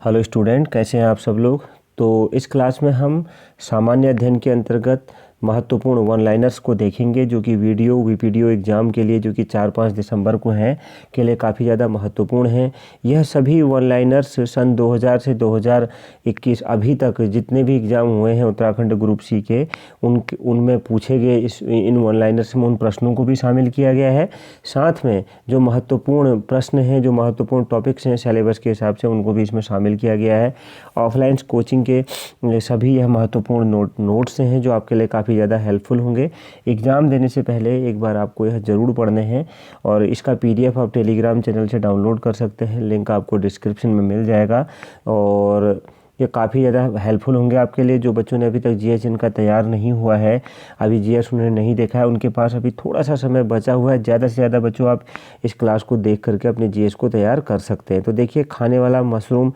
Hello student, कैसे हैं आप सब लोग। तो इस क्लास में हम सामान्य अध्ययन के अंतर्गत महत्वपूर्ण वन लाइनर्स को देखेंगे, जो कि वीपीडीओ एग्ज़ाम के लिए, जो कि 4-5 दिसंबर को हैं, के लिए काफ़ी ज़्यादा महत्वपूर्ण हैं। यह सभी वन लाइनर्स सन 2000 से 2021 अभी तक जितने भी एग्ज़ाम हुए हैं उत्तराखंड ग्रुप सी के, उनमें पूछे गए इन वन लाइनर्स में उन प्रश्नों को भी शामिल किया गया है। साथ में जो महत्वपूर्ण प्रश्न हैं, जो महत्वपूर्ण टॉपिक्स हैं सिलेबस के हिसाब से, उनको भी इसमें शामिल किया गया है। ऑफलाइन कोचिंग के सभी यह महत्वपूर्ण नोट्स हैं जो आपके लिए काफ़ी ज़्यादा हेल्पफुल होंगे। एग्ज़ाम देने से पहले एक बार आपको यह ज़रूर पढ़ने हैं, और इसका पीडीएफ आप टेलीग्राम चैनल से डाउनलोड कर सकते हैं। लिंक आपको डिस्क्रिप्शन में मिल जाएगा, और ये काफ़ी ज़्यादा हेल्पफुल होंगे आपके लिए। जो बच्चों ने अभी तक जीएस इनका तैयार नहीं हुआ है, अभी जीएस उन्होंने नहीं देखा है, उनके पास अभी थोड़ा सा समय बचा हुआ है। ज़्यादा से ज़्यादा बच्चों आप इस क्लास को देख करके अपने जीएस को तैयार कर सकते हैं। तो देखिए, खाने वाला मशरूम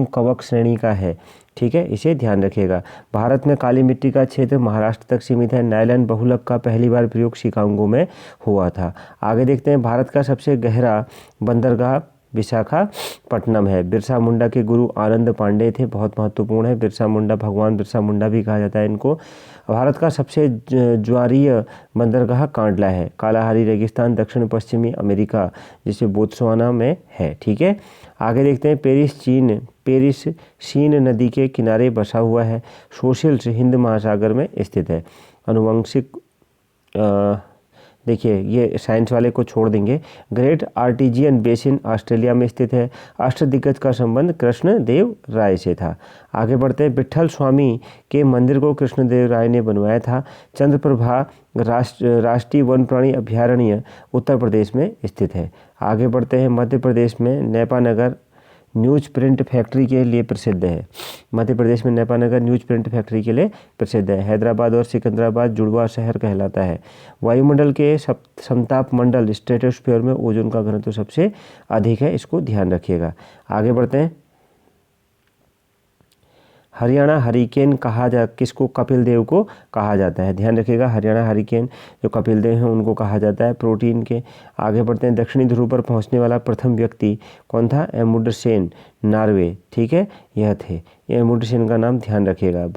कवक श्रेणी का है, ठीक है, इसे ध्यान रखिएगा। भारत में काली मिट्टी का क्षेत्र महाराष्ट्र तक सीमित है। नायलॉन बहुलक का पहली बार प्रयोग शिकागो में हुआ था। आगे देखते हैं, भारत का सबसे गहरा बंदरगाह विशाखापट्टनम है। बिरसा मुंडा के गुरु आनंद पांडे थे, बहुत महत्वपूर्ण है। बिरसा मुंडा, भगवान बिरसा मुंडा भी कहा जाता है इनको। भारत का सबसे ज्वारीय बंदरगाह कांडला है। कालाहारी रेगिस्तान दक्षिण पश्चिमी अमेरिका, जिसे बोत्सवाना में है, ठीक है। आगे देखते हैं, पेरिस शीन नदी के किनारे बसा हुआ है। सोशल्स हिंद महासागर में स्थित है। अनुवंशिक देखिए, ये साइंस वाले को छोड़ देंगे। ग्रेट आर्टिजियन बेसिन ऑस्ट्रेलिया में स्थित है। अष्टदिग्गज का संबंध कृष्णदेव राय से था। आगे बढ़ते हैं, विट्ठल स्वामी के मंदिर को कृष्णदेव राय ने बनवाया था। चंद्रप्रभा राष्ट्रीय वन प्राणी अभ्यारण्य उत्तर प्रदेश में स्थित है। आगे बढ़ते हैं, मध्य प्रदेश में नेपानगर न्यूज प्रिंट फैक्ट्री के लिए प्रसिद्ध है। मध्य प्रदेश में नेपानगर न्यूज प्रिंट फैक्ट्री के लिए प्रसिद्ध है। हैदराबाद और सिकंदराबाद जुड़वा शहर कहलाता है। वायुमंडल के समताप मंडल स्ट्रेटोस्फीयर में ओजोन का घनत्व सबसे अधिक है, इसको ध्यान रखिएगा। आगे बढ़ते हैं, हरियाणा हरिकेन किसको कपिल देव को कहा जाता है, ध्यान रखिएगा। हरियाणा हरिकेन जो कपिल देव हैं उनको कहा जाता है, प्रोटीन के। आगे बढ़ते हैं, दक्षिणी ध्रुव पर पहुंचने वाला प्रथम व्यक्ति कौन था? एमुंडसेन, नॉर्वे, ठीक है, यह थे। एमुंडसेन का नाम ध्यान रखिएगा।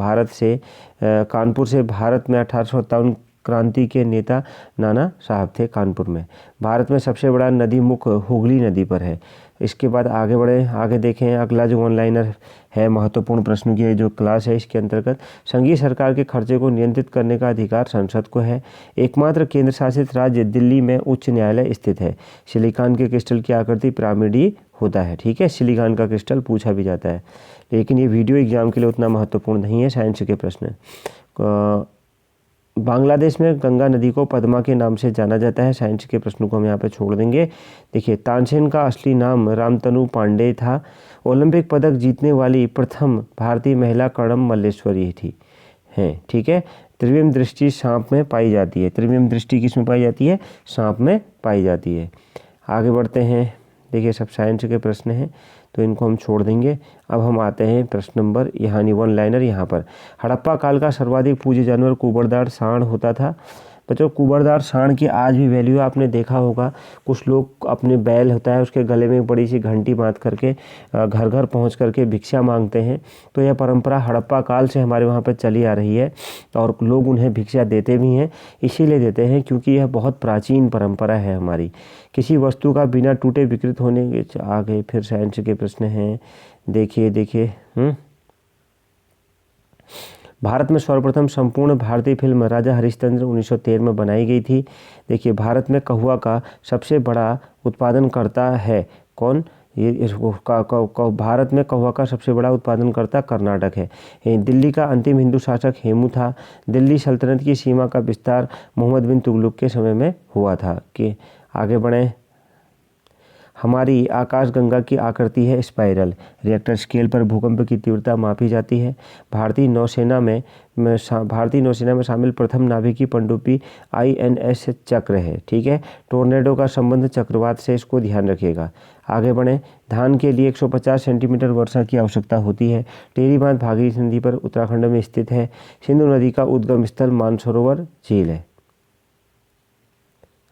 कानपुर से भारत में 1857 क्रांति के नेता नाना साहब थे कानपुर में। भारत में सबसे बड़ा नदी मुख हुगली नदी पर है। इसके बाद आगे बढ़े, आगे देखें, अगला जो वन लाइनर है महत्वपूर्ण प्रश्नों की जो क्लास है, इसके अंतर्गत संघीय सरकार के खर्चे को नियंत्रित करने का अधिकार संसद को है। एकमात्र केंद्र शासित राज्य दिल्ली में उच्च न्यायालय स्थित है। सिलिकॉन के क्रिस्टल की आकृति पिरामिडी होता है, ठीक है। सिलिकॉन का क्रिस्टल पूछा भी जाता है, लेकिन ये वीडियो एग्जाम के लिए उतना महत्वपूर्ण नहीं है, साइंस के प्रश्न। बांग्लादेश में गंगा नदी को पद्मा के नाम से जाना जाता है। साइंस के प्रश्नों को हम यहाँ पे छोड़ देंगे। देखिए, तानसेन का असली नाम रामतनु पांडे था। ओलंपिक पदक जीतने वाली प्रथम भारतीय महिला कर्णम मल्लेश्वरी थी, हैं, ठीक है। त्रिविम दृष्टि सांप में पाई जाती है। त्रिविम दृष्टि किस में पाई जाती है? सांप में पाई जाती है। आगे बढ़ते हैं, देखिए सब साइंस के प्रश्न हैं तो इनको हम छोड़ देंगे। अब हम आते हैं प्रश्न नंबर, यहाँ वन लाइनर यहाँ पर। हड़प्पा काल का सर्वाधिक पूज्य जानवर कुबड़दार सांड होता था। बच्चों, कुबड़दार सांड की आज भी वैल्यू आपने देखा होगा। कुछ लोग अपने बैल होता है उसके गले में बड़ी सी घंटी बांध करके घर घर पहुंच करके भिक्षा मांगते हैं। तो यह परंपरा हड़प्पा काल से हमारे वहाँ पर चली आ रही है, और लोग उन्हें भिक्षा देते भी हैं। इसीलिए देते हैं क्योंकि यह बहुत प्राचीन परंपरा है हमारी। किसी वस्तु का बिना टूटे विकृत होने के आगे फिर साइंस के प्रश्न हैं। देखिए भारत में सर्वप्रथम संपूर्ण भारतीय फिल्म राजा हरिश्चंद्र 1913 में बनाई गई थी। देखिए, भारत में कहुआ का सबसे बड़ा उत्पादनकर्ता है कौन? भारत में कहुआ का सबसे बड़ा उत्पादनकर्ता कर्नाटक है। दिल्ली का अंतिम हिंदू शासक हेमू था। दिल्ली सल्तनत की सीमा का विस्तार मोहम्मद बिन तुगलक के समय में हुआ था। कि आगे बढ़ें, हमारी आकाशगंगा की आकृति है स्पाइरल। रिएक्टर स्केल पर भूकंप की तीव्रता मापी जाती है। भारतीय नौसेना में शामिल प्रथम नाभिकीय पनडुब्बी INS चक्र है, ठीक है। टोर्नेडो का संबंध चक्रवात से, इसको ध्यान रखिएगा। आगे बढ़ें, धान के लिए 150 सेंटीमीटर वर्षा की आवश्यकता होती है। टेरी बांध भागीरथी नदी पर उत्तराखंड में स्थित है। सिंधु नदी का उद्गम स्थल मानसरोवर झील है।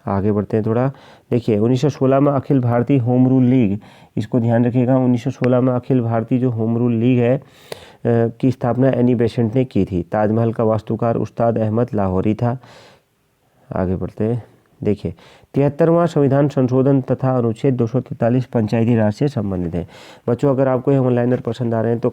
आगे बढ़ते हैं थोड़ा। देखिए 1916 में Akhil Bharatiya home rule league, इसको ध्यान रखिएगा, 1916 में अखिल भारतीय जो होम रूल लीग है की स्थापना एनी बेसेंट ने की थी। ताजमहल का वास्तुकार उस्ताद अहमद लाहौरी था। आगे बढ़ते हैं। देखिए 73वां संविधान संशोधन तथा अनुच्छेद 243 पंचायती राज से संबंधित है। बच्चों अगर आपको ये ऑनलाइनर पसंद आ रहे हैं तो